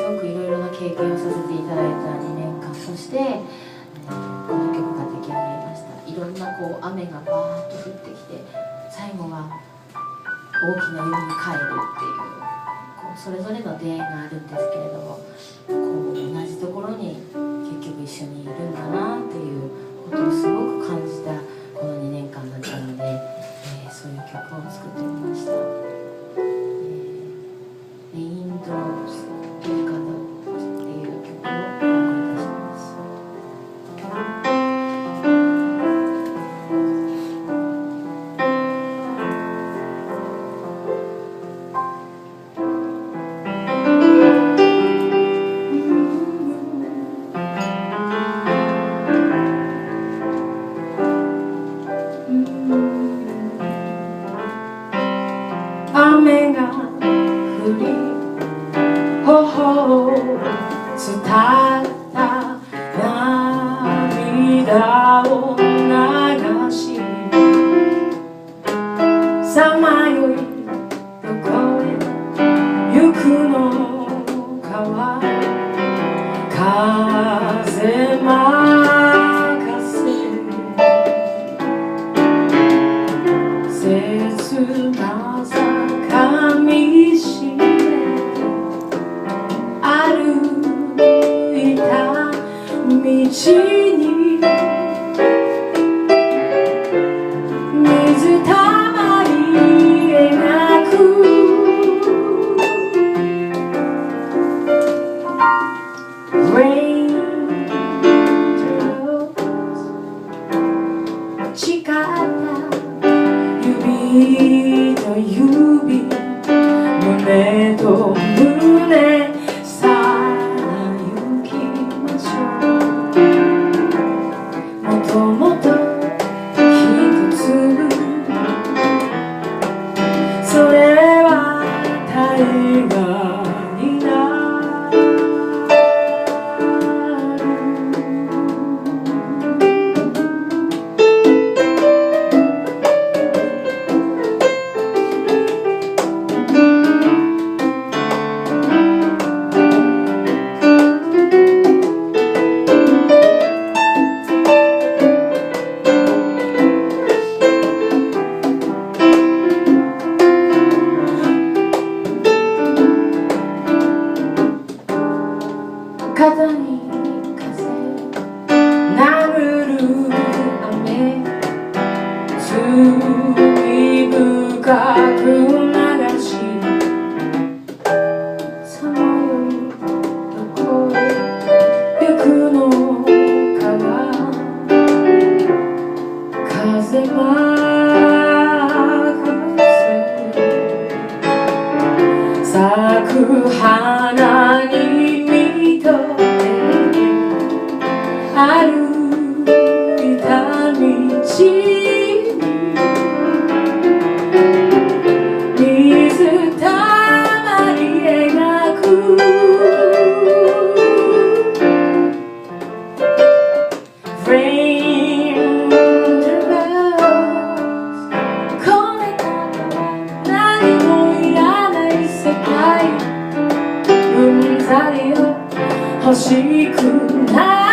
ごくいろいろな経験をさせていただいた2年間、そして、この曲が出来上がりました。いろんなこう雨がバーッと降ってきて、最後は大きな海に帰るっていう、こうそれぞれの出会いがあるんですけれども、こう同じところに結局一緒にいるんだなっていうことをすごく感じたこの2年間だったので、そういう曲を作ってみました。RainDropsっていう曲をお送りいたします。雨が降り頬を伝った涙を流し、さまよいどこへ行くのかは風任せ、切なさかみしめ歩いた道に水たまり描く誓った指と指、胸と胸、さあ行きましょう。もともと一つ、それは大河になる。肩に風殴る雨、罪深く流し、さまよいどこへ行くのかは風任せ、咲く花に歩いた道に水たまり描くこれから何もいらない世界、うんざりを欲しくない。